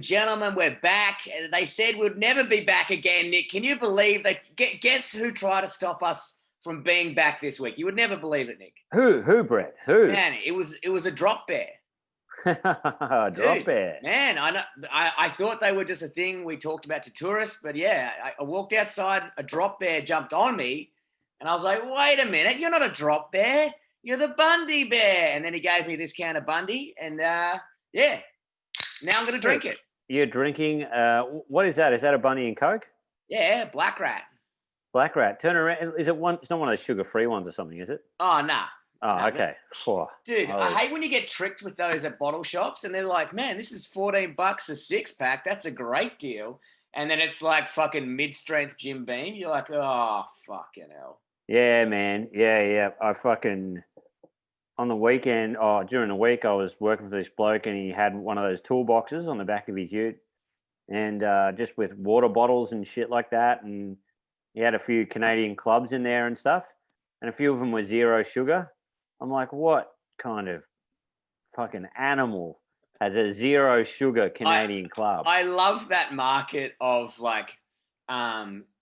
gentlemen, we're back. They said we'd never be back again, Nick. Can you believe that? Guess who tried to stop us from being back this week? You would never believe it, Nick. Who, Brett? Who? Man, it was a drop bear. Drop bear. Man, I know. I thought they were just a thing we talked about to tourists, but yeah, I walked outside, a drop bear jumped on me, and I was like, wait a minute, you're not a drop bear, you're the Bundy bear. And then he gave me this can of Bundy, and yeah, now I'm going to drink it. You're drinking, what is that? Is that a Bundy and Coke? Yeah, Black Rat. Black Rat. Turn around. Is it one? It's not one of those sugar-free ones or something, is it? Oh, nah. Oh, okay. Dude, I hate when you get tricked with those at bottle shops and they're like, man, this is $14 a 6-pack. That's a great deal. And then it's like fucking mid-strength Jim Beam. You're like, oh, fucking hell. Yeah, man. Yeah. I fucking, on the weekend, during the week, I was working for this bloke and he had one of those toolboxes on the back of his ute and just with water bottles and shit like that. And he had a few Canadian clubs in there and stuff. And a few of them were zero sugar. I'm like, what kind of fucking animal has a zero sugar Canadian club? I love that market of like,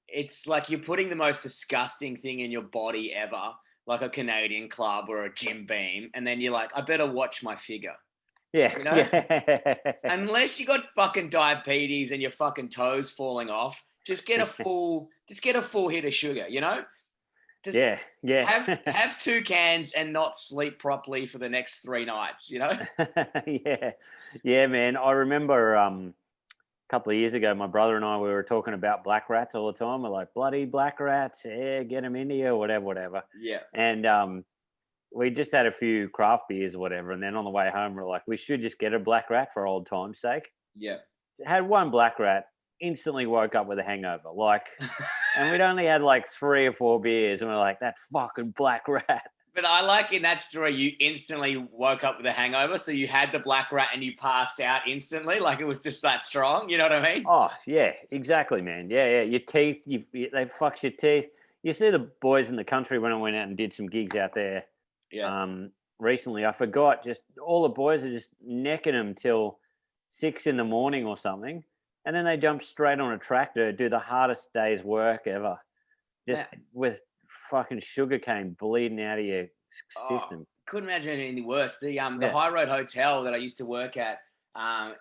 it's like you're putting the most disgusting thing in your body ever, like a Canadian club or a Jim Beam, and then you're like, I better watch my figure. Yeah. You know? Yeah. Unless you got fucking diabetes and your fucking toes falling off, just get a full hit of sugar, you know? Just have 2 cans and not sleep properly for the next 3 nights, you know? Yeah, man. I remember a couple of years ago, my brother and I, we were talking about black rats all the time. We're like, bloody black rats, yeah, get them into you, whatever. Yeah. And we just had a few craft beers or whatever. And then on the way home, we're like, we should just get a black rat for old time's sake. Yeah. Had one black rat, instantly woke up with a hangover. And we'd only had like 3 or 4 beers, and we're like, that fucking black rat. But I like in that story, you instantly woke up with a hangover. So you had the black rat and you passed out instantly. Like it was just that strong. You know what I mean? Oh, yeah, exactly, man. Yeah. Your teeth, they fucks your teeth. You see the boys in the country when I went out and did some gigs out there. Yeah. Recently, I forgot, just all the boys are just necking them till 6 a.m. or something. And then they jump straight on a tractor, do the hardest day's work ever. Just with fucking sugarcane bleeding out of your system. Couldn't imagine anything worse. The High Road Hotel that I used to work at,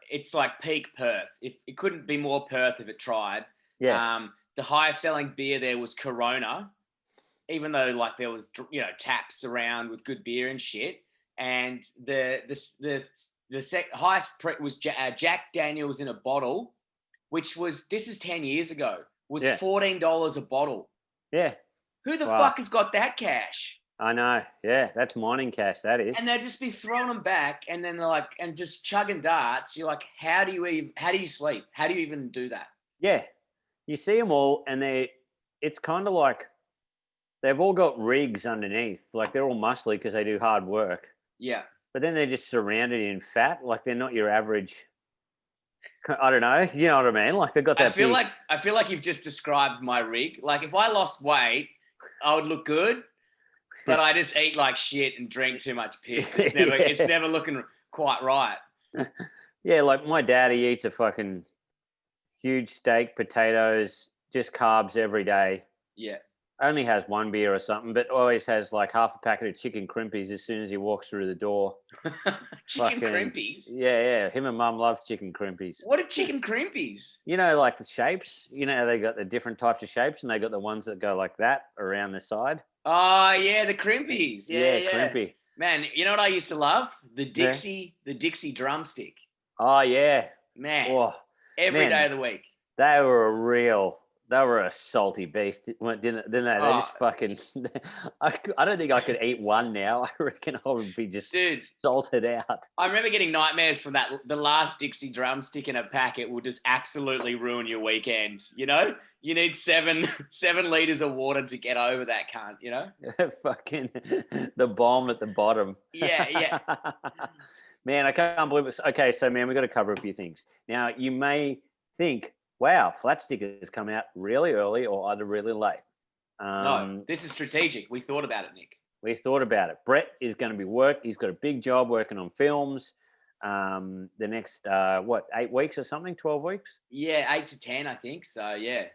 it's like peak Perth. It couldn't be more Perth if it tried. Yeah. The highest selling beer there was Corona, even though like there was, you know, taps around with good beer and shit. And the highest was Jack Daniels in a bottle, which was, this is 10 years ago, was $14 a bottle. Yeah. Who the fuck has got that cash? I know. Yeah, that's mining cash, that is. And they'd just be throwing them back and then they're like, and just chugging darts. You're like, how do you sleep? How do you even do that? Yeah. You see them all and it's kind of like they've all got rigs underneath. Like they're all muscly because they do hard work. Yeah. But then they're just surrounded in fat. Like they're not your average, I don't know. You know what I mean? Like they've got that. I feel like you've just described my rig. Like if I lost weight, I would look good, but I just eat like shit and drink too much piss. It's never looking quite right. Yeah, like my dad, he eats a fucking huge steak, potatoes, just carbs every day. Yeah. Only has 1 beer or something, but always has like half a packet of chicken crimpies as soon as he walks through the door. Chicken crimpies? Yeah. Him and Mum love chicken crimpies. What are chicken crimpies? You know, like the shapes. You know, they got the different types of shapes, and they got the ones that go like that around the side. Oh yeah, the crimpies. Yeah. Crimpy. Man, you know what I used to love? The Dixie drumstick. Oh yeah. Man. Every day of the week. They were a salty beast, didn't they? They just fucking. I don't think I could eat one now. I reckon I would be just salted out. I remember getting nightmares from that. The last Dixie drumstick in a packet will just absolutely ruin your weekend. You know, you need 7 liters of water to get over that cunt. You know, fucking the bomb at the bottom. Yeah. Man, I can't believe it. Okay, so man, we got to cover a few things. Now, you may think, wow, flat stickers come out really early or either really late. No, this is strategic. We thought about it, Nick. We thought about it. Brett is going to be He's got a big job working on films. the next 8 weeks or something, 12 weeks. Yeah, 8 to 10, I think. So yeah.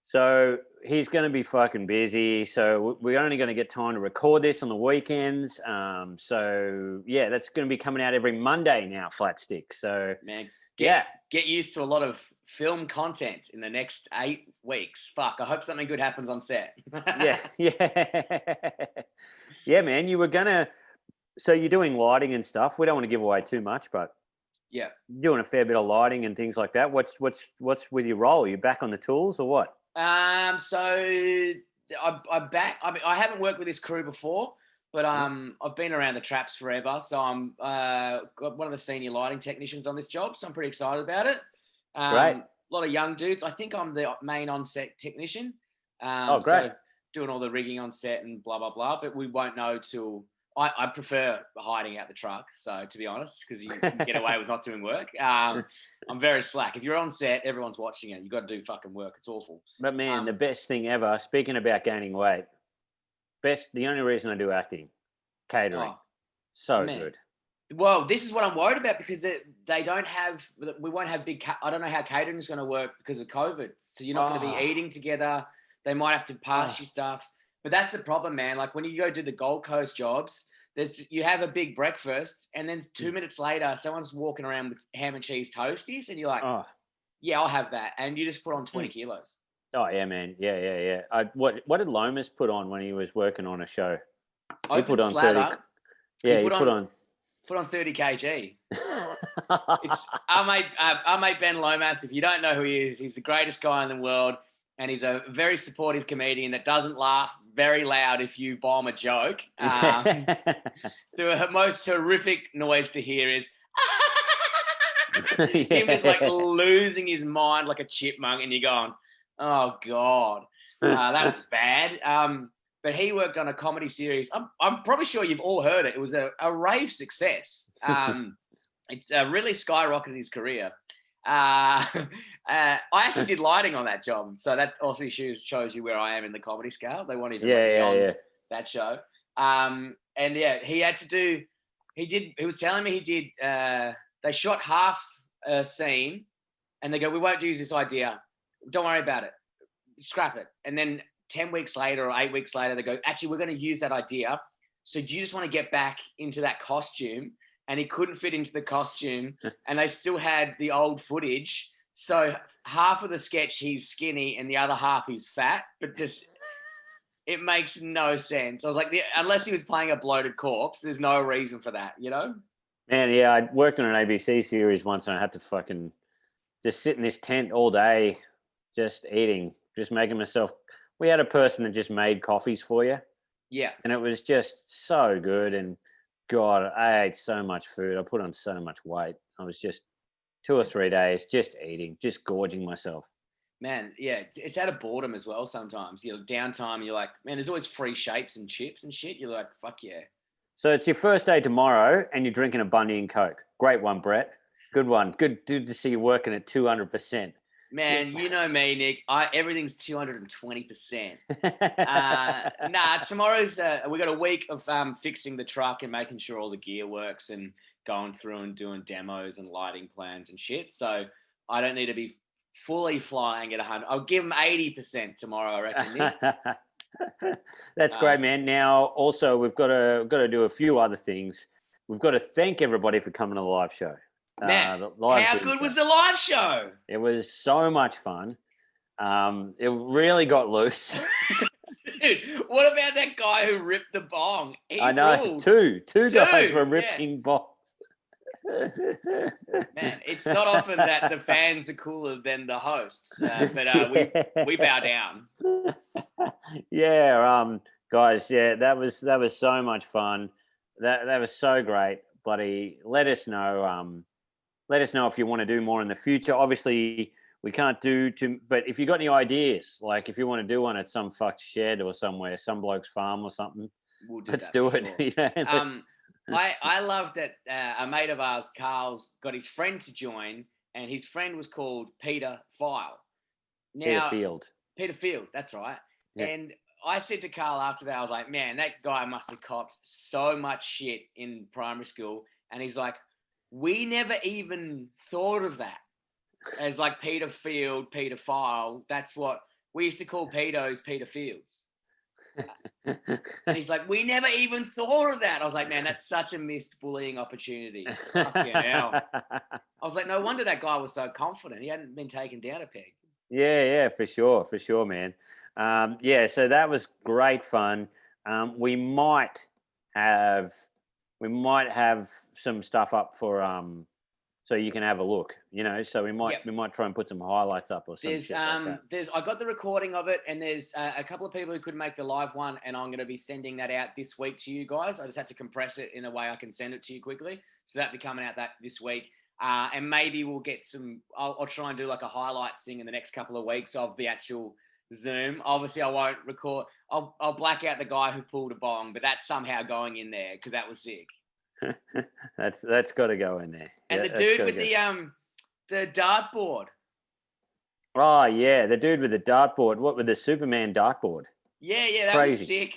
So he's going to be fucking busy. So we're only going to get time to record this on the weekends. So yeah, that's going to be coming out every Monday now, Flat Stick. So Man, yeah, get used to a lot of film content in the next 8 weeks. Fuck, I hope something good happens on set. yeah, yeah, man. You were gonna. So you're doing lighting and stuff. We don't want to give away too much, but Yeah. you're doing a fair bit of lighting and things like that. What's with your role? You back on the tools or what? So I'm back. I mean, I haven't worked with this crew before, but I've been around the traps forever. So I'm got one of the senior lighting technicians on this job. So I'm pretty excited about it. Great. A lot of young dudes. I think I'm the main on-set technician. Oh, great. So doing all the rigging on set and blah blah blah. But we won't know till. I prefer hiding out the truck, so to be honest, because you can get away with not doing work. I'm very slack. If you're on set, everyone's watching it. You got to do fucking work. It's awful. But man, the best thing ever. Speaking about gaining weight, the only reason I do acting, catering, so good. Well, this is what I'm worried about because they don't have. We won't have big. I don't know how catering is going to work because of COVID. So you're not going to be eating together. They might have to pass you stuff. But that's the problem, man. Like when you go do the Gold Coast jobs, you have a big breakfast, and then 2 minutes later, someone's walking around with ham and cheese toasties, and you're like, "Yeah, I'll have that," and you just put on 20 kilos. Oh yeah, man. Yeah. What did Lomas put on when he was working on a show? He put on 30. Yeah, he put on 30 kg. It's our mate Ben Lomas. If you don't know who he is, he's the greatest guy in the world. And he's a very supportive comedian that doesn't laugh very loud if you bomb a joke. The most horrific noise to hear is him just like losing his mind like a chipmunk, and you're going, "Oh God, that was bad." But he worked on a comedy series. I'm probably sure you've all heard it. It was a rave success. It's really skyrocketed his career. I actually did lighting on that job, so that also shows you where I am in the comedy scale. They won't even let me on that show. And yeah, he had to do. He was telling me he did. They shot half a scene, and they go, "We won't use this idea. Don't worry about it. Scrap it." And then 10 weeks later or 8 weeks later, they go, "Actually, we're going to use that idea. So do you just want to get back into that costume?" And he couldn't fit into the costume, and they still had the old footage. So half of the sketch he's skinny, and the other half he's fat. But just it makes no sense. I was like, unless he was playing a bloated corpse, there's no reason for that, you know? Man, yeah, I worked on an ABC series once, and I had to fucking just sit in this tent all day, just eating, just making myself. We had a person that just made coffees for you. Yeah, and it was just so good. And God, I ate so much food. I put on so much weight. I was just 2 or 3 days just eating, just gorging myself. Man, yeah, it's out of boredom as well sometimes. You know, downtime, you're like, man, there's always free shapes and chips and shit. You're like, fuck yeah. So it's your first day tomorrow, and you're drinking a Bundy and Coke. Great one, Brett. Good one. Good to see you working at 200%. Man, you know me, Nick. Everything's 220%. Tomorrow's we got a week of fixing the truck and making sure all the gear works and going through and doing demos and lighting plans and shit. So I don't need to be fully flying at 100. I'll give them 80% tomorrow, I reckon, Nick. That's great, man. Now, also, we've got to do a few other things. We've got to thank everybody for coming to the live show. Man, how good was the live show? It was so much fun. It really got loose. Dude, what about that guy who ripped the bong? I know, two guys were ripping bongs. Man, it's not often that the fans are cooler than the hosts, but we bow down. Yeah, guys, yeah, that was so much fun. That was so great. Bloody, let us know. Let us know if you want to do more in the future. Obviously, we can't do too, but if you got any ideas, like if you want to do one at some fucked shed or somewhere, some bloke's farm or something, let's do it. Sure. I love that a mate of ours, Carl's, got his friend to join, and his friend was called Peter File. Now, Peter Field, that's right. Yeah. And I said to Carl after that, I was like, man, that guy must have copped so much shit in primary school. And he's like, we never even thought of that as like Peter Field, Peter File. That's what we used to call pedos, Peter Fields. And he's like, we never even thought of that. I was like, man, that's such a missed bullying opportunity. Fucking hell. I was like, no wonder that guy was so confident. He hadn't been taken down a peg. Yeah, for sure, man. Yeah, so that was great fun. We might have some stuff up for so you can have a look, so we might try and put some highlights up or some shit like that. I got the recording of it, and there's a couple of people who couldn't make the live one, and I'm going to be sending that out this week to you guys. I just had to compress it in a way I can send it to you quickly, so that'll be coming out this week. And maybe we'll get some. I'll try and do like a highlights thing in the next couple of weeks of the actual Zoom. Obviously, I won't record. I'll black out the guy who pulled a bong, but that's somehow going in there because that was sick. That's got to go in there. And the dude with the dartboard. Oh yeah, the dude with the dartboard. What with the Superman dartboard? Yeah, that was sick.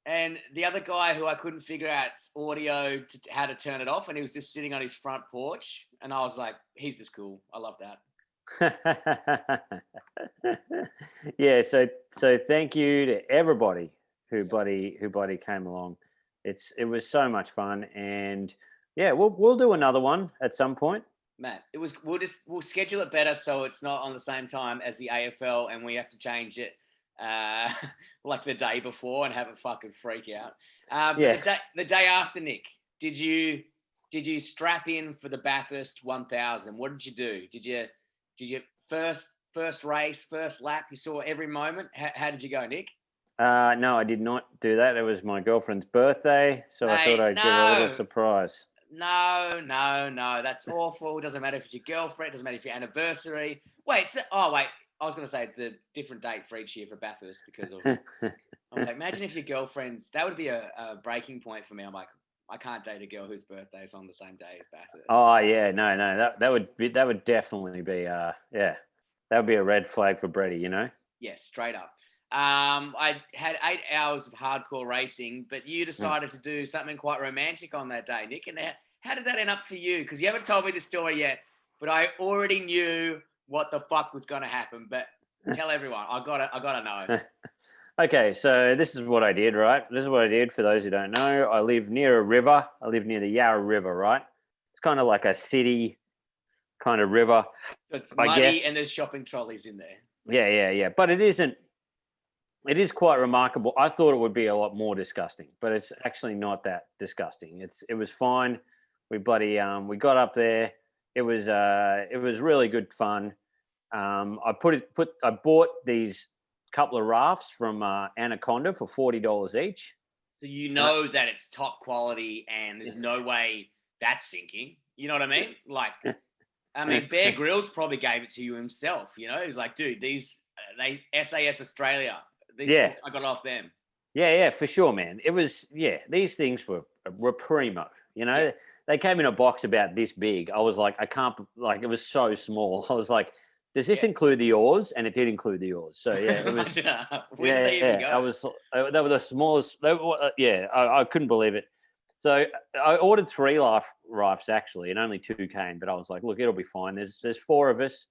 And the other guy who I couldn't figure out audio how to turn it off, and he was just sitting on his front porch, and I was like, he's just cool. I love that. Yeah, so thank you to everybody who came along. It was so much fun, and yeah, we'll do another one at some point. Matt, we'll schedule it better so it's not on the same time as the AFL, and we have to change it like the day before and have a fucking freak out. But the day after, Nick, did you strap in for the Bathurst 1000? What did you do? Did you first race, first lap? You saw every moment. How did you go, Nick? No, I did not do that. It was my girlfriend's birthday, so I thought I'd give her a little surprise. No, that's awful. It doesn't matter if it's your girlfriend. It doesn't matter if your anniversary. Wait. I was going to say the different date for each year for Bathurst because of. I was like, imagine if your girlfriend's. That would be a breaking point for me. I'm like, I can't date a girl whose birthday is on the same day as Bathurst. Oh yeah, no, that would definitely be that would be a red flag for Brady, Yeah, straight up. I had 8 hours of hardcore racing, but you decided to do something quite romantic on that day, Nick. And how did that end up for you? Because you haven't told me the story yet, but I already knew what the fuck was going to happen. But tell everyone, I gotta know. Okay, so this is what I did, right? This is what I did for those who don't know. I live near a river. I live near the Yarra River, right? It's kind of like a city kind of river. So it's muddy and there's shopping trolleys in there. Yeah. But it isn't. It is quite remarkable. I thought it would be a lot more disgusting, but it's actually not that disgusting. It was fine. We got up there. It was really good fun. I bought these couple of rafts from Anaconda for $40 each. So that it's top quality and there's no way that's sinking. You know what I mean? Like, Bear Grylls probably gave it to you himself. He's like, dude, these SAS Australia. Things, I got off them. Yeah, for sure, man. It was these things were primo. They came in a box about this big. I was like, I can't. Like, it was so small. I was like, does this include the oars? And it did include the oars. So yeah, it was. Where did they even go? They were the smallest. I couldn't believe it. So I ordered 3 rafts actually, and only 2 came. But I was like, look, it'll be fine. There's 4 of us.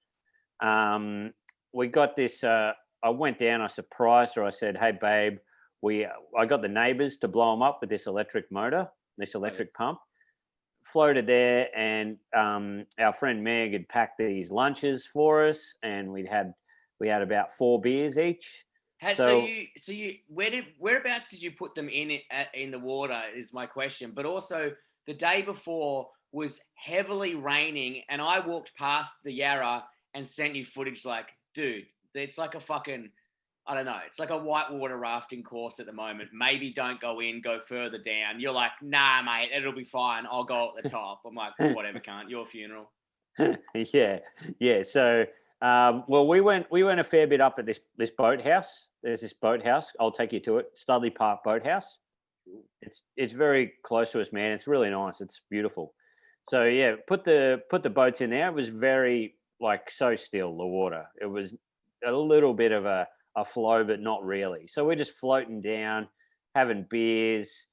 We got this. I went down. I surprised her. I said, hey babe, I got the neighbors to blow them up with this electric motor, this electric pump. Floated there, and our friend Meg had packed these lunches for us, and we had about 4 beers each. Whereabouts did you put them in the water is my question. But also the day before was heavily raining, and I walked past the Yarra and sent you footage like, dude, it's like a fucking, I don't know, it's like a whitewater rafting course at the moment. Maybe don't go in, go further down. You're like, nah, mate, it'll be fine. I'll go at the top. I'm like, whatever, can't. Your funeral. Yeah. So, we went a fair bit up at this boathouse. There's this boathouse. I'll take you to it. Studley Park Boathouse. It's very close to us, man. It's really nice. It's beautiful. So yeah, put the boats in there. It was very so still, the water. It was a little bit of a flow, but not really. So we're just floating down, having beers.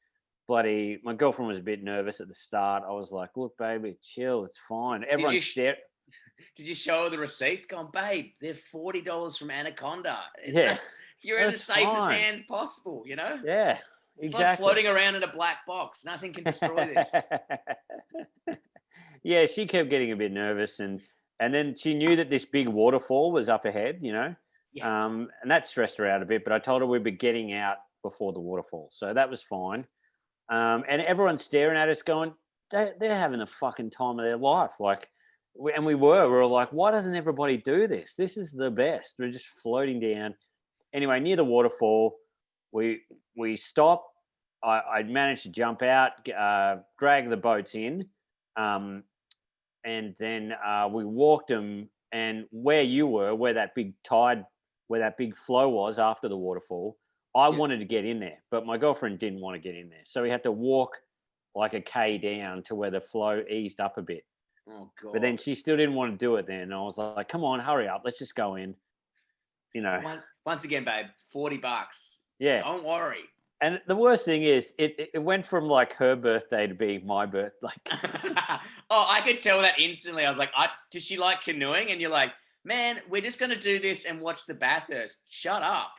my girlfriend was a bit nervous at the start. I was like, look, baby, chill, it's fine. Everyone's staring. Did you show her the receipts? Going, babe, they're $40 from Anaconda. Yeah. You're in the safest hands possible, you know? Yeah, It's exactly. like floating around in a black box. Nothing can destroy this. Yeah, she kept getting a bit nervous, and then she knew that this big waterfall was up ahead, you know? Yeah. And that stressed her out a bit, but I told her we'd be getting out before the waterfall. So that was fine. And everyone's staring at us going, they're having the fucking time of their life. Like, we were like, why doesn't everybody do this? This is the best. We're just floating down. Anyway, near the waterfall, we stopped. I managed to jump out, drag the boats in, and then we walked them. And where you were, where that big flow was after the waterfall, I wanted to get in there, but my girlfriend didn't want to get in there. So we had to walk like a K down to where the flow eased up a bit. Oh, God. But then she still didn't want to do it then. And I was like, come on, hurry up. Let's just go in. You know. Once again, babe, $40. Yeah. Don't worry. And the worst thing is, it went from like her birthday to being my birthday. Like, oh, I could tell that instantly. I was like, does she like canoeing? And you're like, man, we're just going to do this and watch the Bathurst. Shut up.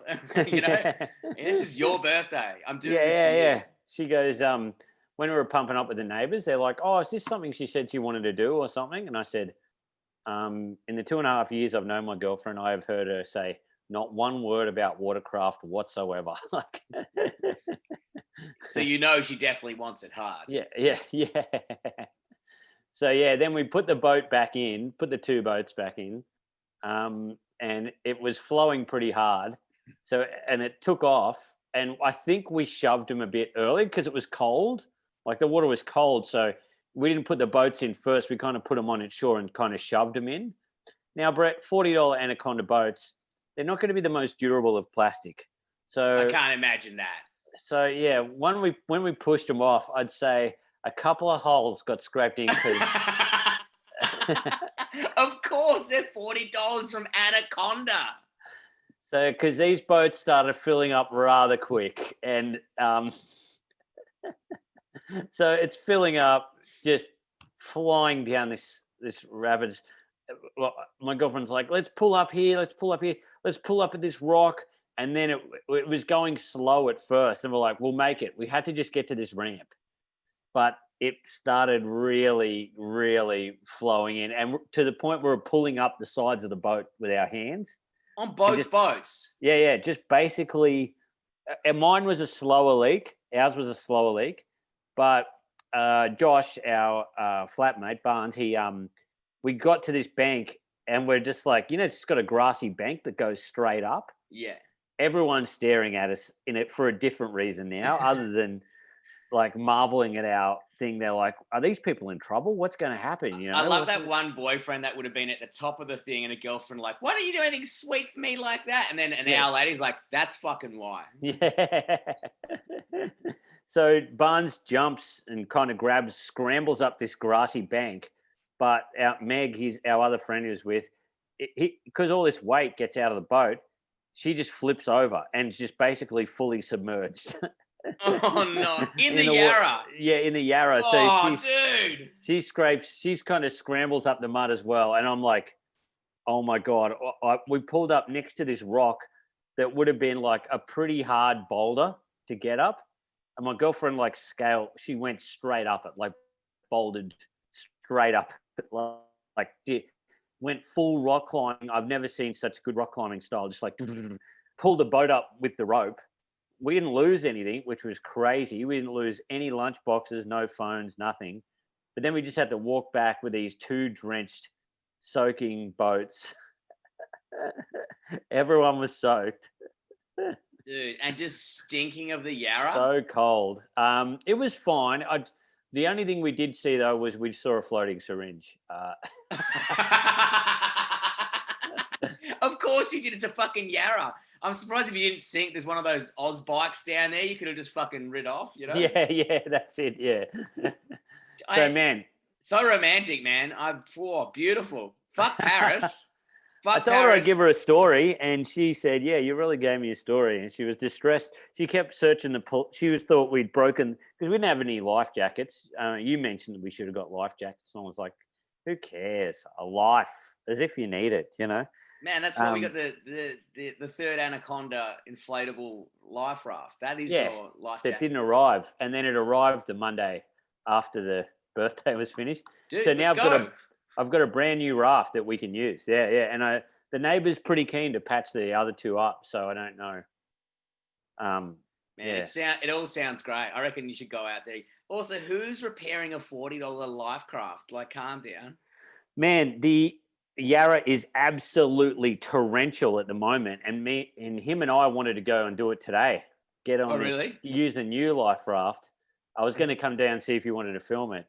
You know, this is your birthday. I'm doing this for you. She goes, when we were pumping up with the neighbors, they're like, oh, is this something she said she wanted to do or something? And I said, in the 2.5 years I've known my girlfriend, I have heard her say not one word about watercraft whatsoever. Like, so you know she definitely wants it hard. Yeah. So then we put the boat back in, put the 2 boats back in, and it was flowing pretty hard. So, and it took off, and I think we shoved them a bit early because it was cold. Like the water was cold, so we didn't put the boats in first. We kind of put them on its shore and kind of shoved them in. Now, Brett, $40 Anaconda boats, they're not going to be the most durable of plastic. So I can't imagine that. So yeah, when we pushed them off, I'd say a couple of holes got scraped in. Of course, they're $40 from Anaconda. So because these boats started filling up rather quick, and so it's filling up, just flying down this rapid. Well, my girlfriend's like, let's pull up here, let's pull up at this rock. And then it was going slow at first. And we're like, we'll make it. We had to just get to this ramp. But it started really, really flowing in. And to the point where we're pulling up the sides of the boat with our hands. On both boats? Yeah. Just basically, and mine was a slower leak. Ours was a slower leak. But Josh, our flatmate, Barnes, we got to this bank and we're just like, it's got a grassy bank that goes straight up. Yeah. Everyone's staring at us in it for a different reason now, other than like marveling at our thing. They're like, are these people in trouble? What's going to happen? I love that one boyfriend that would have been at the top of the thing and a girlfriend like, why don't you do anything sweet for me like that? And then an hour later, he's like, that's fucking why. Yeah. So Barnes jumps and kind of scrambles up this grassy bank. But Meg, our other friend he was with, because all this weight gets out of the boat, she just flips over and is just basically fully submerged. Oh, no. In the Yarra. Yeah, in the Yarra. Oh, dude. She kind of scrambles up the mud as well. And I'm like, oh, my God. We pulled up next to this rock that would have been like a pretty hard boulder to get up. And my girlfriend, like, she went straight up it, like, bouldered straight up it, like went full rock climbing. I've never seen such good rock climbing style. Just like pulled the boat up with the rope. We didn't lose anything, which was crazy. We didn't lose any lunch boxes, no phones, nothing. But then we just had to walk back with these 2 drenched, soaking boats. Everyone was soaked. Dude, and just stinking of the Yarra. So cold. It was fine. The only thing we did see, though, was we saw a floating syringe. Of course you did. It's a fucking Yarra. I'm surprised if you didn't sink. There's one of those Oz bikes down there. You could have just fucking rid off, you know? Yeah, that's it, yeah. So romantic, man. Beautiful. Fuck Paris. I told her I'd give her a story, and she said, "Yeah, you really gave me a story." And she was distressed. She kept searching she was thought we'd broken because we didn't have any life jackets. You mentioned that we should have got life jackets. And I was like, "Who cares? A life, as if you need it, you know." Man, that's why we got the third Anaconda inflatable life raft. That is your life jacket. That didn't arrive, and then it arrived the Monday after the birthday was finished. Dude, so now let's I've got a brand new raft that we can use. Yeah, and the neighbour's pretty keen to patch the other two up, so I don't know. Man, it all sounds great. I reckon you should go out there. Also, who's repairing a $40 life craft? Like, calm down. Man, the Yarra is absolutely torrential at the moment, and him and I wanted to go and do it today. Get on use the new life raft. I was going to come down and see if you wanted to film it,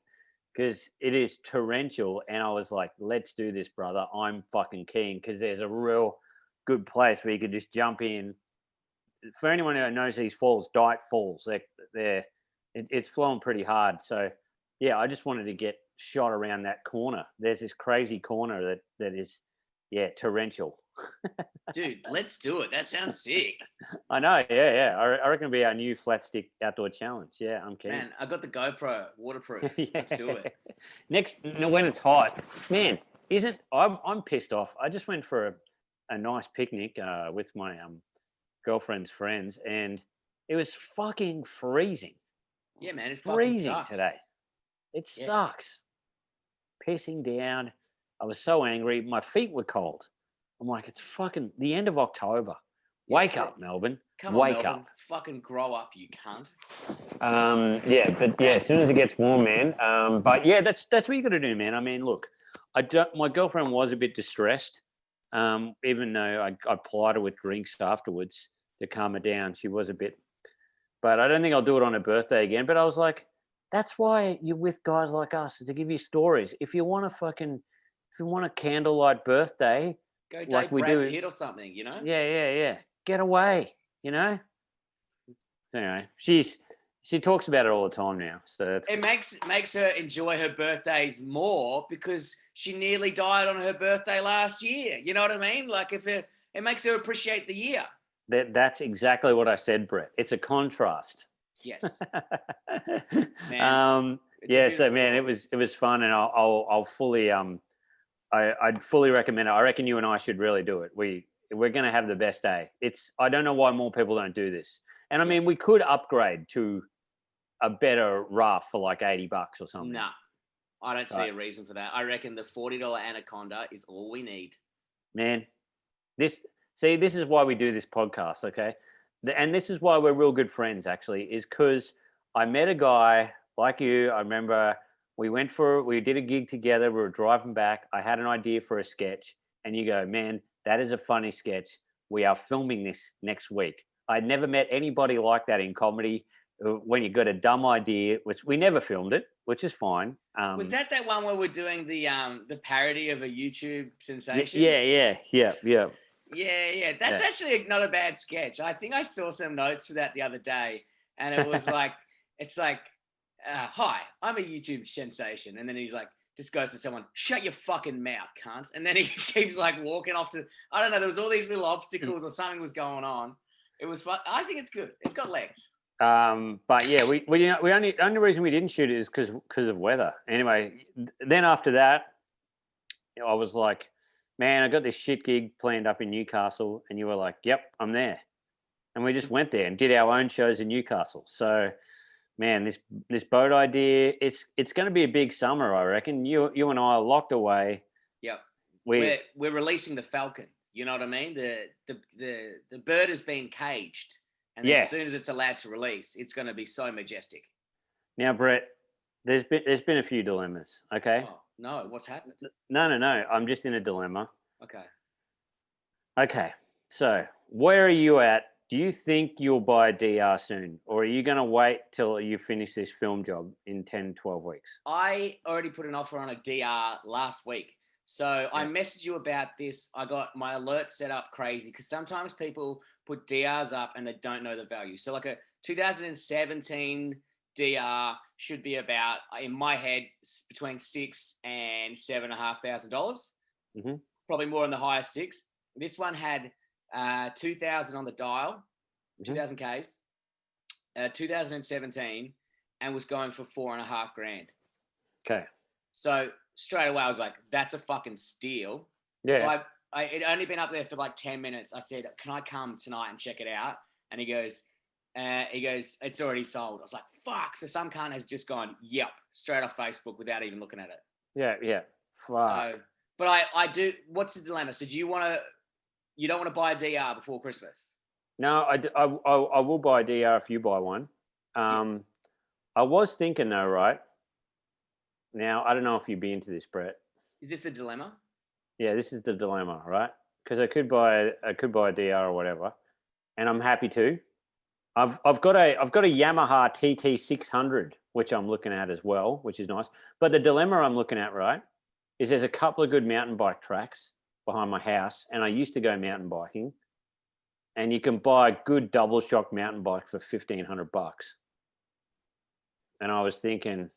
because it is torrential, and I was like, let's do this, brother. I'm fucking keen, because there's a real good place where you could just jump in. For anyone who knows these falls, Dyke Falls, it's flowing pretty hard. So, yeah, I just wanted to get shot around that corner. There's this crazy corner that is, torrential. Dude, let's do it. That sounds sick. I know, yeah. I reckon it'll be our new flat stick outdoor challenge. Yeah, I'm keen. Man, I got the GoPro waterproof. Let's do it. When it's hot, man, I'm pissed off. I just went for a nice picnic with my girlfriend's friends, and it was fucking freezing. Yeah, man, it freezing sucks. Today. It sucks. Pissing down. I was so angry. My feet were cold. I'm like, it's fucking the end of October. Wake up, Melbourne. Wake up. Fucking grow up, you cunt. As soon as it gets warm, man. But yeah, that's what you got to do, man. I mean, look, my girlfriend was a bit distressed, even though I plied her with drinks afterwards to calm her down. She was a bit, but I don't think I'll do it on her birthday again. But I was like, that's why you're with guys like us, to give you stories. If you want a candlelight birthday, go date like Brad Pitt or something, you know? Yeah. Get away, you know? Anyway, she talks about it all the time now. So it makes her enjoy her birthdays more, because she nearly died on her birthday last year. You know what I mean? Like, if it makes her appreciate the year. That's exactly what I said, Brett. It's a contrast. Yes. Man, so man, it was fun, and I'll fully I'd fully recommend it. I reckon you and I should really do it. We're going to have the best day. I don't know why more people don't do this. And I mean, we could upgrade to a better raft for like $80 or something. Nah, I don't see a reason for that. I reckon the $40 Anaconda is all we need. Man, this is why we do this podcast, okay? And this is why we're real good friends, actually, is because I met a guy like you. I remember we did a gig together. We were driving back. I had an idea for a sketch, and you go, man, that is a funny sketch. We are filming this next week. I'd never met anybody like that in comedy. When you got a dumb idea, which we never filmed it, which is fine. Was that one where we're doing the parody of a YouTube sensation? Yeah. Yeah. That's actually not a bad sketch. I think I saw some notes for that the other day, and it was like, it's like, hi, I'm a YouTube sensation. And then he's like, just goes to someone, shut your fucking mouth, cunt. And then he keeps like walking off to, I don't know, there was all these little obstacles or something was going on. It was fun. I think it's good. It's got legs. But yeah, we only reason we didn't shoot it is because of weather. Anyway, then after that, I was like, man, I got this shit gig planned up in Newcastle, and you were like, yep, I'm there. And we just went there and did our own shows in Newcastle. So, man, this boat idea, it's going to be a big summer, I reckon. You and I are locked away. Yep. We're releasing the Falcon. You know what I mean? The bird has been caged. And as soon as it's allowed to release, it's going to be so majestic. Now, Brett, there's been a few dilemmas, okay? Oh, no, what's happened? No. I'm just in a dilemma. Okay. So where are you at? Do you think you'll buy a DR soon? Or are you going to wait till you finish this film job in 10, 12 weeks? I already put an offer on a DR last week. So I messaged you about this. I got my alert set up crazy, because sometimes people put DRs up and they don't know the value. So like a 2017 DR should be about, in my head, between $6,000 and $7,500. Mm-hmm. probably more in the higher 6. This one had 2,000 on the dial, 2,000 Ks, 2017, and was going for $4,500. Okay. So straight away, I was like, that's a fucking steal. Yeah. So it only been up there for like 10 minutes. I said, can I come tonight and check it out? And he goes, it's already sold. I was like, fuck. So some cunt has just gone, yep, straight off Facebook without even looking at it. Yeah. Fuck. So, but I do, what's the dilemma? So you don't want to buy a DR before Christmas? No, I will buy a DR if you buy one. I was thinking though, right? Now, I don't know if you'd be into this, Brett. Is this the dilemma? Yeah, this is the dilemma, right? Because I could buy a DR or whatever, and I'm happy to. I've got a Yamaha TT600, which I'm looking at as well, which is nice. But the dilemma I'm looking at, right, is there's a couple of good mountain bike tracks behind my house, and I used to go mountain biking, and you can buy a good double shock mountain bike for $1,500. And I was thinking,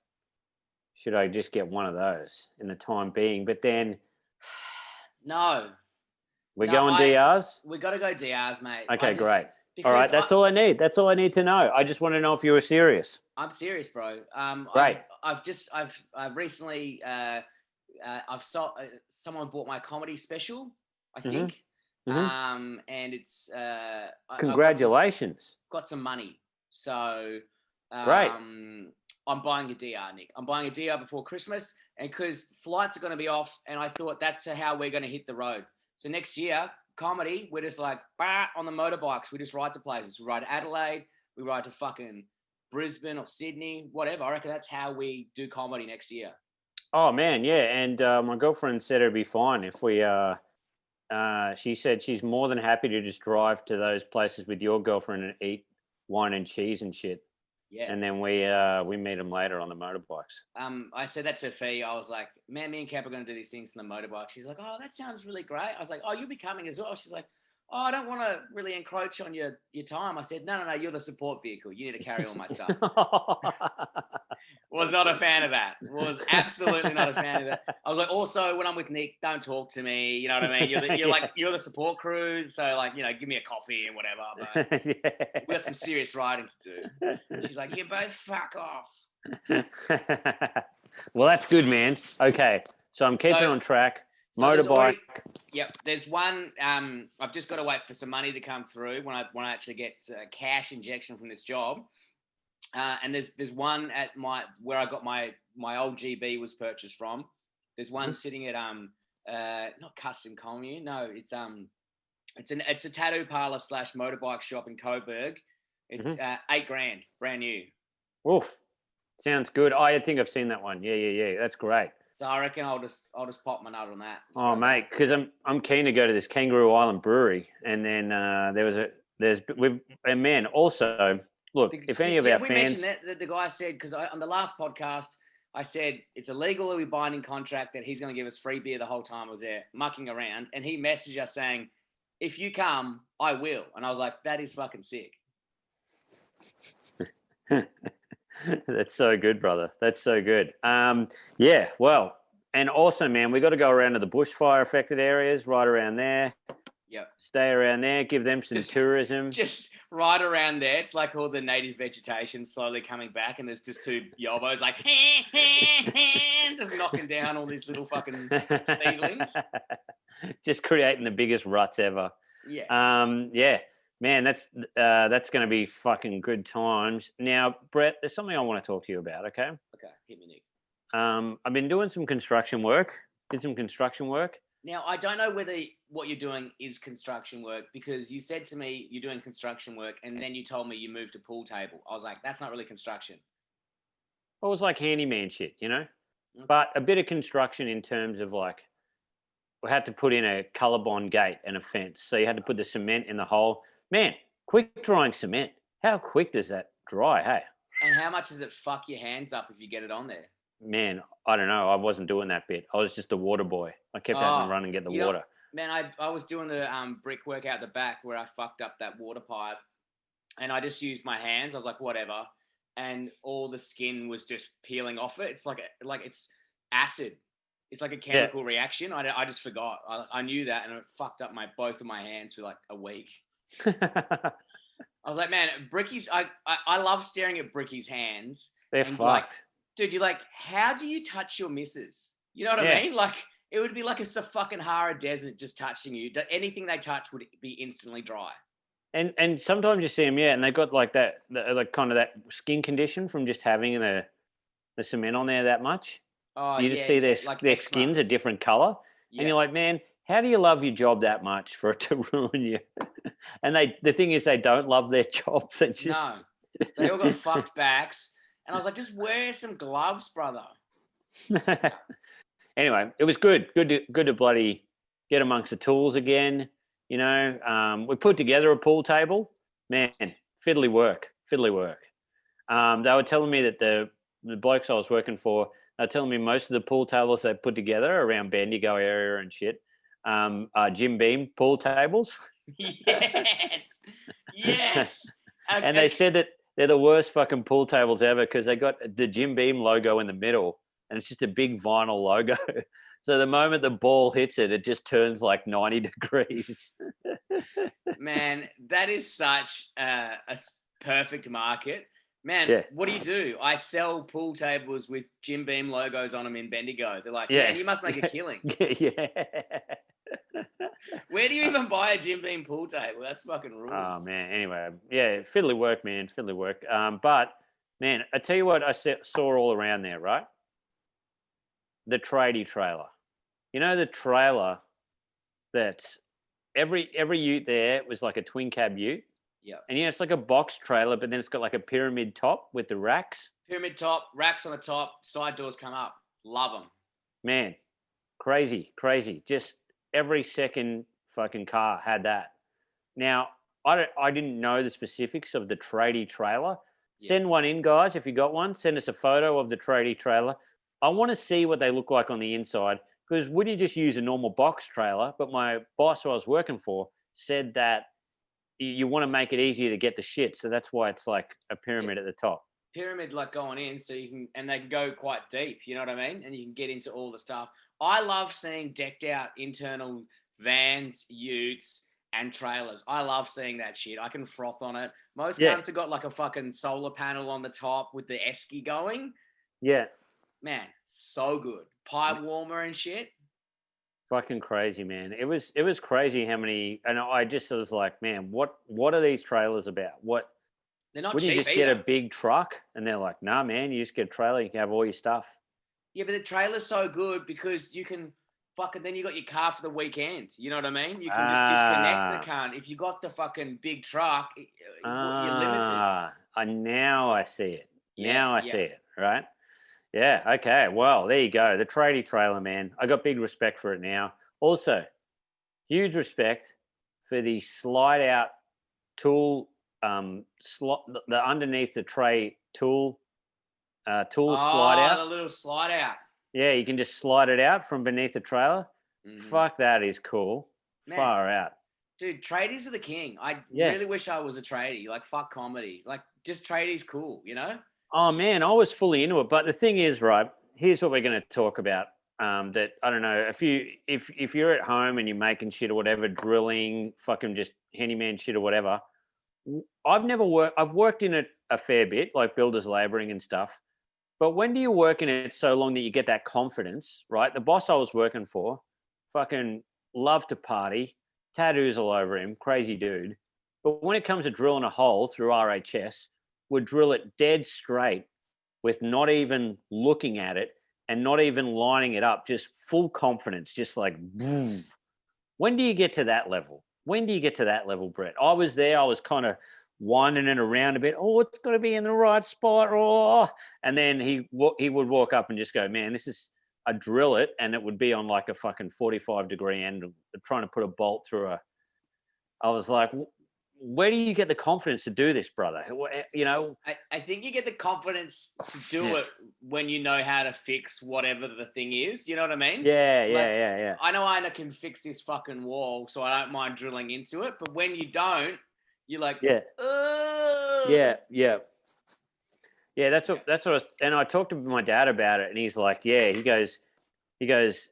should I just get one of those in the time being? But then, no, we're going DRs. We got to go DRs, mate. Okay, great. All right, that's all I need. That's all I need to know. I just want to know if you were serious. I'm serious, bro. Great. I've recently I've saw someone bought my comedy special, I think. And it's congratulations. Got some money, so great. I'm buying a DR, Nick. I'm buying a DR before Christmas, and because flights are going to be off, and I thought that's how we're going to hit the road. So next year, comedy, we're just like on the motorbikes. We just ride to places. We ride to Adelaide. We ride to fucking Brisbane or Sydney, whatever. I reckon that's how we do comedy next year. Oh man, yeah. And my girlfriend said it'd be fine if we. She said she's more than happy to just drive to those places with your girlfriend and eat wine and cheese and shit. Yeah. And then we meet them later on the motorbikes. I said that to Fee. I was like, man, me and Cap are going to do these things on the motorbike. She's like, oh, that sounds really great. I was like, oh, you'll be coming as well. She's like, oh, I don't want to really encroach on your time. I said, no, you're the support vehicle. You need to carry all my stuff. Was not a fan of that. Was absolutely not a fan of that. I was like, also, when I'm with Nick, don't talk to me. You know what I mean? You're the support crew. So like, give me a coffee and whatever. But we got some serious riding to do. She's like, you both fuck off. Well, that's good, man. Okay. So I'm keeping on track. Motorbike. There's one. I've just got to wait for some money to come through when I actually get a cash injection from this job. And there's one at where I got my old GB was purchased from. There's one sitting at not Custom Commune. No, it's a tattoo parlor / motorbike shop in Coburg. It's $8,000, brand new. Oof, sounds good. I think I've seen that one. Yeah. That's great. So I reckon I'll just pop my nut on that. Oh mate, because I'm keen to go to this Kangaroo Island Brewery, and then also. Look, if any of our fans... We mentioned that the guy said, because on the last podcast, I said it's a legally binding contract that he's going to give us free beer the whole time I was there mucking around. And he messaged us saying, if you come, I will. And I was like, that is fucking sick. That's so good, brother. That's so good. Yeah, well, and also, man, we got to go around to the bushfire affected areas, right around there. Yep. Stay around there, give them some tourism. Just right around there. It's like all the native vegetation slowly coming back, and there's just two yobos like just knocking down all these little fucking seedlings. Just creating the biggest ruts ever. Yeah. Yeah. Man, that's going to be fucking good times. Now, Brett, there's something I want to talk to you about, okay? Okay, hit me, Nick. I've been doing some construction work. Now, I don't know whether what you're doing is construction work, because you said to me you're doing construction work and then you told me you moved to pool table. I was like, that's not really construction. It was like handyman shit, Okay. But a bit of construction in terms of like, we had to put in a ColourBond gate and a fence. So you had to put the cement in the hole. Man, quick drying cement. How quick does that dry, hey? And how much does it fuck your hands up if you get it on there? Man, I don't know. I wasn't doing that bit. I was just a water boy. I kept having to run and get the water. Man, I was doing the brickwork out the back where I fucked up that water pipe, and I just used my hands. I was like, whatever, and all the skin was just peeling off it. It's like it's acid. It's like a chemical reaction. I just forgot. I knew that, and it fucked up both of my hands for like a week. I was like, man, Bricky's. I love staring at Bricky's hands. They're and fucked. Like, dude, you're like, how do you touch your missus? You know what I mean? Like, it would be like a fucking Sahara desert just touching you. Anything they touch would be instantly dry. And sometimes you see them, and they got like that, like kind of that skin condition from just having the cement on there that much. Oh, you just see their eczema. skin's a different color, and you're like, man, how do you love your job that much for it to ruin you? And the thing is, they don't love their job. No, they all got fucked backs, and I was like, just wear some gloves, brother. Anyway, it was good to bloody get amongst the tools again. You know, we put together a pool table. Man, fiddly work. They were telling me that the blokes I was working for, they're telling me most of the pool tables they put together around Bendigo area and shit are Jim Beam pool tables. Yes. And they said that they're the worst fucking pool tables ever because they got the Jim Beam logo in the middle, and it's just a big vinyl logo. So the moment the ball hits it, it just turns like 90 degrees. Man, that is such a perfect market. Man, what do? I sell pool tables with Jim Beam logos on them in Bendigo. They're like, man, you must make a killing. Where do you even buy a Jim Beam pool table? That's fucking rules. Oh, man. Anyway, fiddly work, man. Fiddly work. But, man, I tell you what I saw all around there, right? The Tradie trailer. You know, the trailer that's every ute there was like a twin cab ute. Yeah. And it's like a box trailer, but then it's got like a pyramid top with the racks. Pyramid top, racks on the top, side doors come up. Love them. Man, crazy. Just every second fucking car had that. Now, I didn't know the specifics of the Tradie trailer. Yeah. Send one in, guys, if you got one. Send us a photo of the Tradie trailer. I want to see what they look like on the inside, because Woody just used a normal box trailer, but my boss who I was working for said that you want to make it easier to get the shit, so that's why it's like a pyramid at the top. Pyramid like going in, so you can, and they can go quite deep, you know what I mean? And you can get into all the stuff. I love seeing decked out internal vans, utes, and trailers. I love seeing that shit. I can froth on it. Most cunts have got like a fucking solar panel on the top with the esky going. Yeah. Man, so good. Pipe warmer and shit. Fucking crazy, man. It was crazy how many, and I just was like, man, what are these trailers about? They're not cheap. Would you just either. Get a big truck? And they're like, nah, man, you just get a trailer, you can have all your stuff. Yeah, but the trailer's so good because you can then you got your car for the weekend. You know what I mean? You can just disconnect the car. If you got the fucking big truck, you're limited. Now I see it. Now I see it, right? Yeah, okay. Well, there you go. The Tradie trailer, man. I got big respect for it now. Also, huge respect for the slide out tool, the underneath the tray tool slide out. The little slide out. Yeah, you can just slide it out from beneath the trailer. Mm-hmm. Fuck, that is cool. Man. Far out. Dude, tradies are the king. I really wish I was a tradie. Like, fuck comedy. Like, just tradies cool, you know? Oh, man, I was fully into it. But the thing is, right, here's what we're going to talk about. That, I don't know, if you're at home and you're making shit or whatever, drilling, fucking just handyman shit or whatever, I've worked in it a fair bit, like builders laboring and stuff. But when do you work in it so long that you get that confidence, right? The boss I was working for fucking loved to party, tattoos all over him, crazy dude. But when it comes to drilling a hole through RHS, would drill it dead straight with not even looking at it and not even lining it up, just full confidence, just like, boom. When do you get to that level? Brett? I was there. I was kind of winding it around a bit. Oh, it's got to be in the right spot. Oh, and then he would walk up and just go, man, I drill it, and it would be on like a fucking 45-degree angle, trying to put a bolt through I was like, where do you get the confidence to do this, brother? You know, I think you get the confidence to do it when you know how to fix whatever the thing is. You know what I mean? Yeah. I know I can fix this fucking wall, so I don't mind drilling into it. But when you don't, you're like, Yeah. That's what. And I talked to my dad about it, and he's like, he goes, He goes,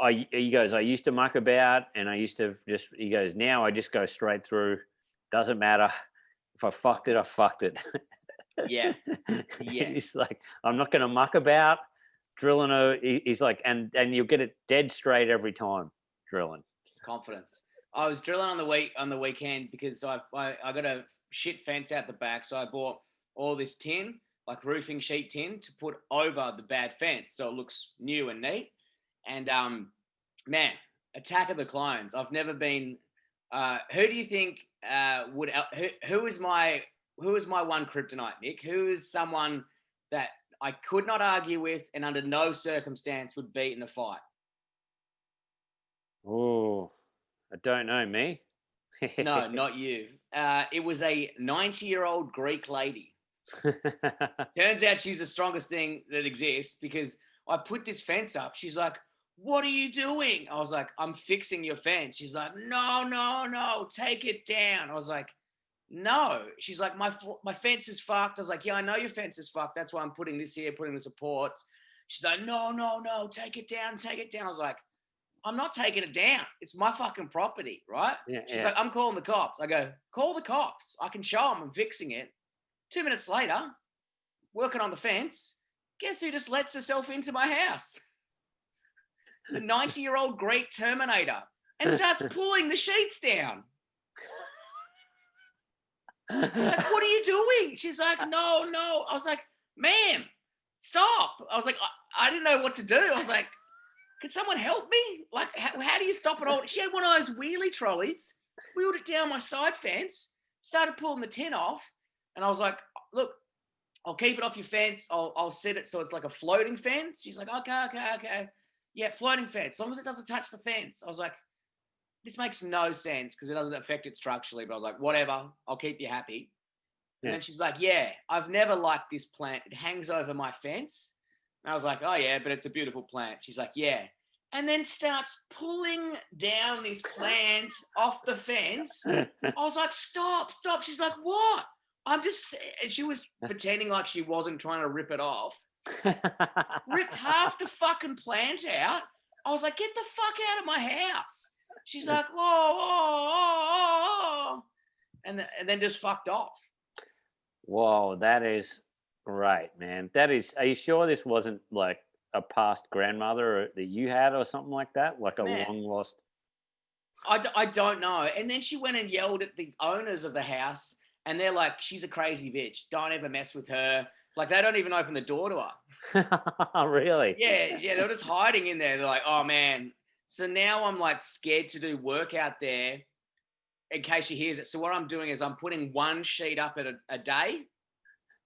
I used to muck about, and I used to just. He goes, now I just go straight through. Doesn't matter if I fucked it, I fucked it. Yeah. Yeah. He's like, I'm not going to muck about drilling he's like, and you'll get it dead straight every time drilling. Confidence. I was drilling on the weekend because I got a shit fence out the back, so I bought all this tin, like roofing sheet tin, to put over the bad fence so it looks new and neat. And man, Attack of the Clones. I've never been. Who do you think would? Who is my one kryptonite, Nick? Who is someone that I could not argue with and under no circumstance would beat in a fight? Oh, I don't know, me. No, not you. It was a 90-year-old Greek lady. Turns out she's the strongest thing that exists because I put this fence up. She's like, "What are you doing?" I was like, "I'm fixing your fence." She's like, "No, no, no, take it down." I was like, "No." She's like, my fence is fucked." I was like, "Yeah, I know your fence is fucked. That's why I'm putting this here, putting the supports." She's like, "No, no, no, take it down, take it down." I was like, "I'm not taking it down. It's my fucking property, right?" She's like, "I'm calling the cops." I go, "Call the cops. I can show them I'm fixing it." 2 minutes later, working on the fence, guess who just lets herself into my house? The 90-year-old Greek Terminator, and starts pulling the sheets down. I was like, "What are you doing?" She's like, "No, no." I was like, "Ma'am, stop." I was like, I didn't know what to do. I was like, "Can someone help me? Like, how do you stop it all?" She had one of those wheelie trolleys, wheeled it down my side fence, started pulling the tin off, and I was like, "Look, I'll keep it off your fence. I'll set it so it's like a floating fence." She's like, okay. Yeah, floating fence, as long as it doesn't touch the fence. I was like, this makes no sense because it doesn't affect it structurally. But I was like, whatever, I'll keep you happy. And then she's like, "Yeah, I've never liked this plant. It hangs over my fence." And I was like, "Oh yeah, but it's a beautiful plant." She's like, "Yeah." And then starts pulling down this plant off the fence. I was like, "Stop, stop." She's like, "What?" And she was pretending like she wasn't trying to rip it off. Ripped half the fucking plant out. I was like, "Get the fuck out of my house." She's like, "Whoa, whoa, whoa, whoa." And then just fucked off. Whoa, that is great, man. That is. Are you sure this wasn't like a past grandmother that you had or something like that? Like a long lost. I don't know. And then she went and yelled at the owners of the house, and they're like, "She's a crazy bitch. Don't ever mess with her." Like, they don't even open the door to her. Really? Yeah, they're just hiding in there. They're like, "Oh man." So now I'm like scared to do work out there in case she hears it. So what I'm doing is I'm putting one sheet up at a day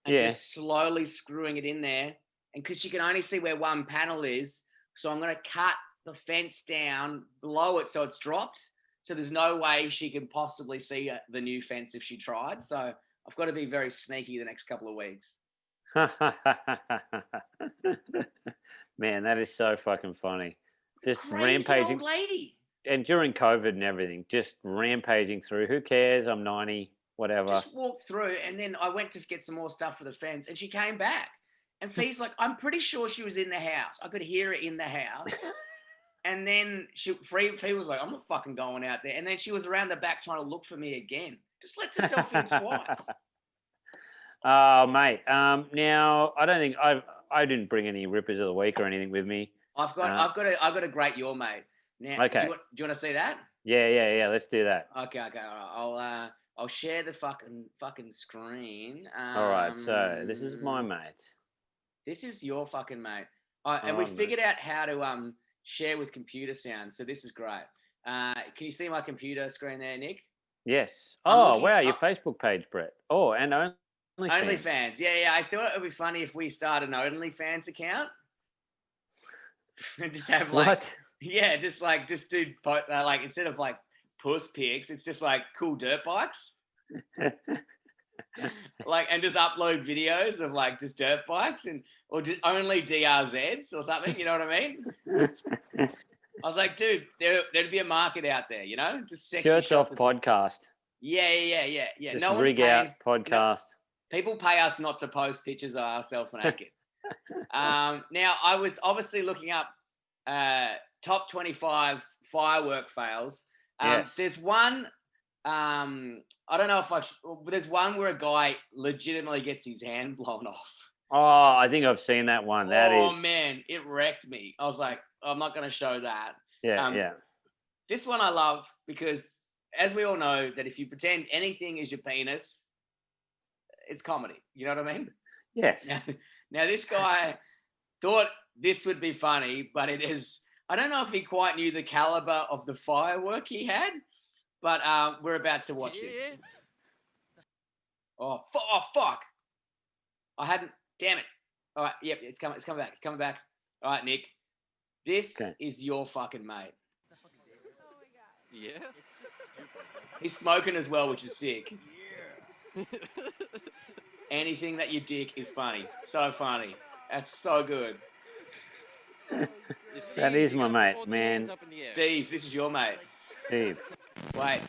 and just slowly screwing it in there. And because she can only see where one panel is, so I'm going to cut the fence down below it so it's dropped. So there's no way she can possibly see the new fence if she tried. So I've got to be very sneaky the next couple of weeks. Man, that is so fucking funny. Just Crazy rampaging. old lady. And during COVID and everything, just rampaging through. Who cares? I'm 90, whatever. Just walked through, and then I went to get some more stuff for the fence, and she came back. And Fee's like, "I'm pretty sure she was in the house. I could hear her in the house." And then Fee was like, "I'm not fucking going out there." And then she was around the back trying to look for me again. Just lets herself in twice. Oh, mate. Now I don't think I didn't bring any rippers of the week or anything with me. I've got a great your mate. Now, Okay. do you want to see that? Yeah. Let's do that. Okay. All right. I'll share the fucking screen. All right. So this is my mate. This is your fucking mate. And we figured out how to share with computer sound. So this is great. Can you see my computer screen there, Nick? Yes. Oh, wow. Your Facebook page, Brett. Oh, and OnlyFans. Yeah. I thought it would be funny if we start an OnlyFans account. And just have like, what? Yeah, just do like instead of like puss pics, it's just like cool dirt bikes. Like, and just upload videos of like just dirt bikes or just only DRZs or something. You know what I mean? I was like, dude, there'd be a market out there, you know, just sexy Shirts shots off podcast. Yeah. Just no one's rig out podcast. No, people pay us not to post pictures of ourselves naked. Now I was obviously looking up top 25 firework fails. Yes. There's one. I don't know if there's one where a guy legitimately gets his hand blown off. Oh, I think I've seen that one. Oh man, it wrecked me. I was like, I'm not going to show that. Yeah. This one I love because, as we all know, that if you pretend anything is your penis, it's comedy. You know what I mean? Yes. Now this guy thought this would be funny, but it is. I don't know if he quite knew the caliber of the firework he had, but we're about to watch this. Oh fuck! I hadn't. Damn it! All right, yep, it's coming back. It's coming back. All right, Nick, this is your fucking mate. Yeah. He's smoking as well, which is sick. Anything that you dick is funny. So funny. That's so good. Steve, That is you my gotta mate, hold your man. hands up in the air. Steve, this is your mate. Steve. Wait.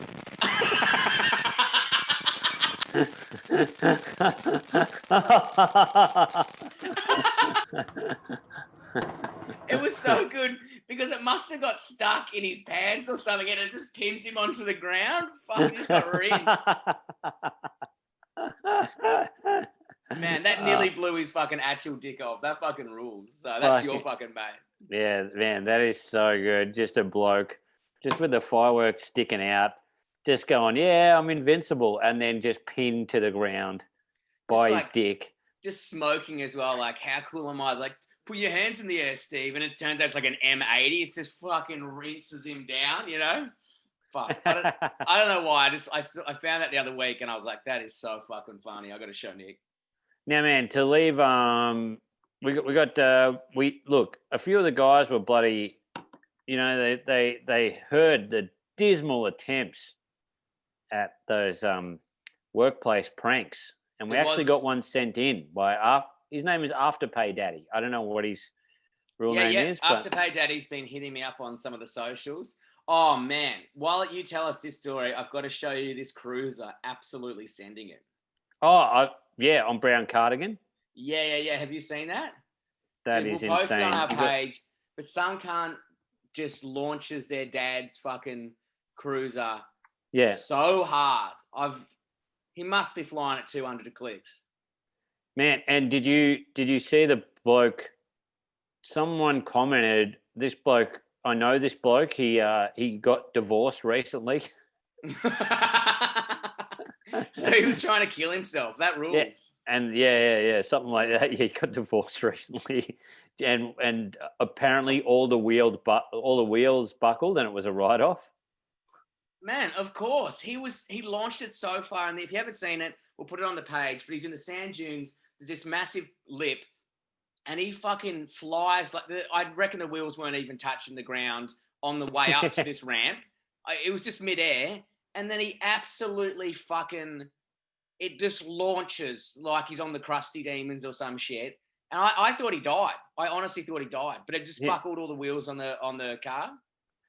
It was so good because it must have got stuck in his pants or something and it just pins him onto the ground. Fuck, he just got rinsed. Man, that nearly blew his fucking actual dick off. That fucking rules. So that's your fucking mate. Yeah, man, that is so good. Just a bloke, just with the fireworks sticking out, just going, yeah, I'm invincible, and then just pinned to the ground by his dick. Just smoking as well. Like, how cool am I? Like, put your hands in the air, Steve. And it turns out it's like an M80. It just fucking rinses him down, you know? Fuck. I don't know why. I found that the other week and I was like, that is so fucking funny. I got to show Nick. Now, man, to leave, we look, a few of the guys were bloody, you know, they heard the dismal attempts at those workplace pranks, and we actually got one sent in by his name is Afterpay Daddy. I don't know what his real name is. Afterpay Daddy's been hitting me up on some of the socials. Oh man, while you tell us this story, I've got to show you this cruiser. Absolutely sending it. Yeah, on brown cardigan. Yeah. Have you seen that? That is we'll post insane. it on our page, but some cunt just launches their dad's fucking cruiser so hard. He must be flying at 200 clicks. Man, and did you see the bloke? Someone commented, this bloke, I know this bloke, he got divorced recently. So he was trying to kill himself. That rules. Yeah. And yeah, something like that. Yeah, he got divorced recently, and apparently all the wheels buckled, and it was a write-off. Man, of course he launched it so far, and if you haven't seen it, we'll put it on the page. But he's in the sand dunes. There's this massive lip, and he fucking flies like I reckon the wheels weren't even touching the ground on the way up to this ramp. It was just midair. And then he absolutely it just launches like he's on the Krusty Demons or some shit. And I thought he died. I honestly thought he died, but it just buckled all the wheels on the car.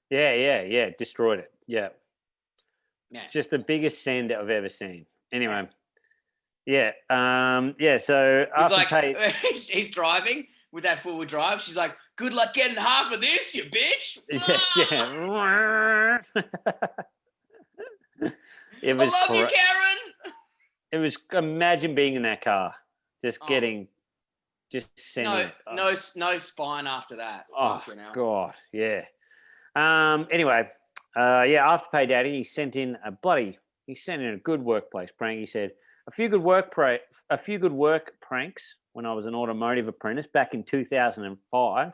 Yeah. Destroyed it. Yeah. Yeah. Just the biggest send I've ever seen. Anyway. Yeah. So after he's driving with that four-wheel drive. She's like, good luck getting half of this, you bitch. Yeah. I love you, Karen. It was, imagine being in that car, sending. No spine after that. Oh God, yeah. Anyway, Afterpay Daddy, he sent in a good workplace prank. He said a few good work pranks when I was an automotive apprentice back in 2005.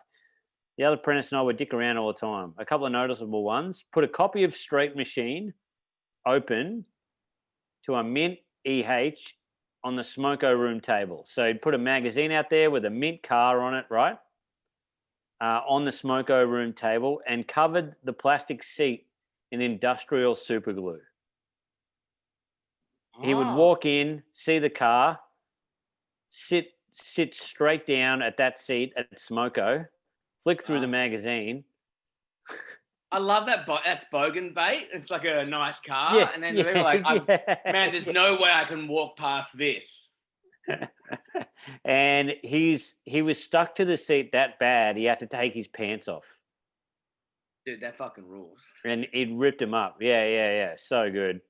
The other apprentice and I would dick around all the time. A couple of noticeable ones: put a copy of Street Machine open to a mint EH on the smoko room table. So he'd put a magazine out there with a mint car on it, right? On the smoko room table, and covered the plastic seat in industrial super glue. He would walk in, see the car, sit straight down at that seat at smoko, flick through the magazine. I love that. That's bogan bait. It's like a nice car. And then people are like, man, there's no way I can walk past this. And he was stuck to the seat that bad, he had to take his pants off. Dude, that fucking rules. And it ripped him up. Yeah. So good.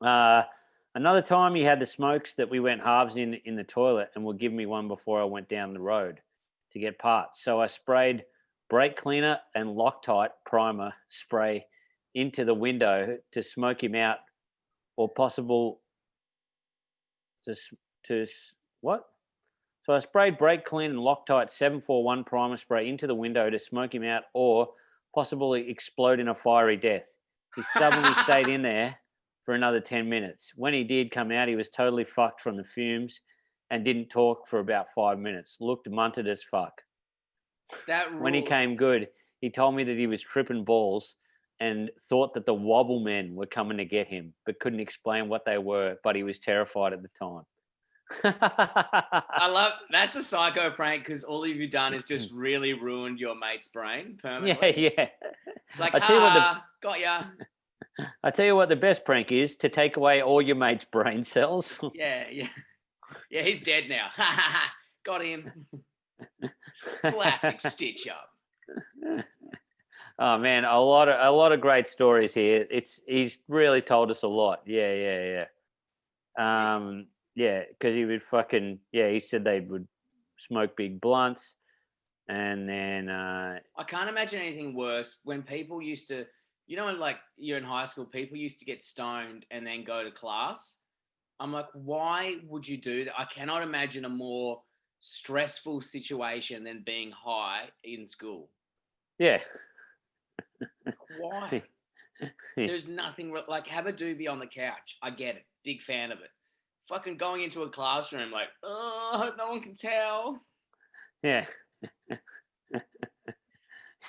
Another time he had the smokes that we went halves in the toilet and would give me one before I went down the road to get parts. So I sprayed brake cleaner and Loctite primer spray into the window to smoke him out, or possible to what? So I sprayed brake clean and Loctite 741 primer spray into the window to smoke him out, or possibly explode in a fiery death. He stubbornly stayed in there for another 10 minutes. When he did come out, he was totally fucked from the fumes and didn't talk for about 5 minutes. Looked munted as fuck. That rules. When he came good, he told me that he was tripping balls and thought that the wobble men were coming to get him, but couldn't explain what they were, but he was terrified at the time. I love that's a psycho prank because all you've done is just really ruined your mate's brain permanently. Yeah. It's like, I tell you what got ya. I tell you what the best prank is: to take away all your mate's brain cells. Yeah. Yeah, he's dead now. Got him. Classic stitch up. Oh man, a lot of great stories here. He's really told us a lot. Yeah. Yeah, because he would he said they would smoke big blunts, and then I can't imagine anything worse when people used to, like you're in high school, people used to get stoned and then go to class. I'm like, why would you do that? I cannot imagine a more stressful situation than being high in school. Yeah. Why? There's nothing like have a doobie on the couch. I get it. Big fan of it. Fucking going into a classroom like, oh, I hope no one can tell. Yeah.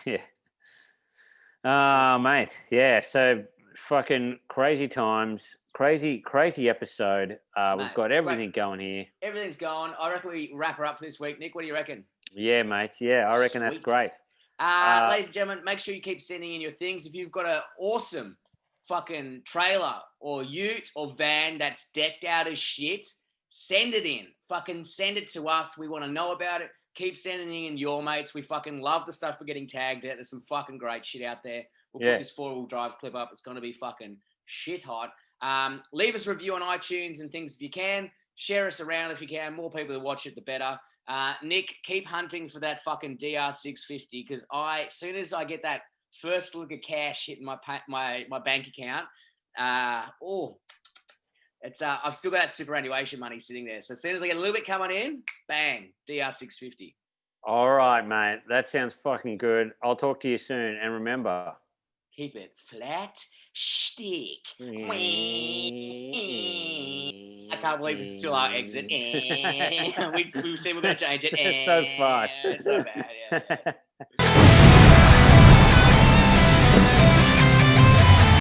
Yeah. Mate. Yeah. So fucking crazy times, crazy episode. We've got everything going here. Everything's going. I reckon we wrap her up for this week. Nick, what do you reckon? Yeah, mate. Yeah, I reckon that's great. Ladies and gentlemen, make sure you keep sending in your things. If you've got an awesome fucking trailer or ute or van that's decked out as shit, send it in. Fucking send it to us. We want to know about it. Keep sending in your mates. We fucking love the stuff we're getting tagged at. There's some fucking great shit out there. We'll put this 4-wheel drive clip up. It's going to be fucking shit hot. Leave us a review on iTunes and things if you can. Share us around if you can. More people that watch it, the better. Nick, keep hunting for that fucking DR650 because as soon as I get that first look of cash hitting my bank account, I've still got that superannuation money sitting there. So as soon as I get a little bit coming in, bang, DR650. All right, mate. That sounds fucking good. I'll talk to you soon. And remember, keep it flat, stick. I can't believe this is still our exit. We said we're going to change it. It's so fucked. It's so bad. Yeah.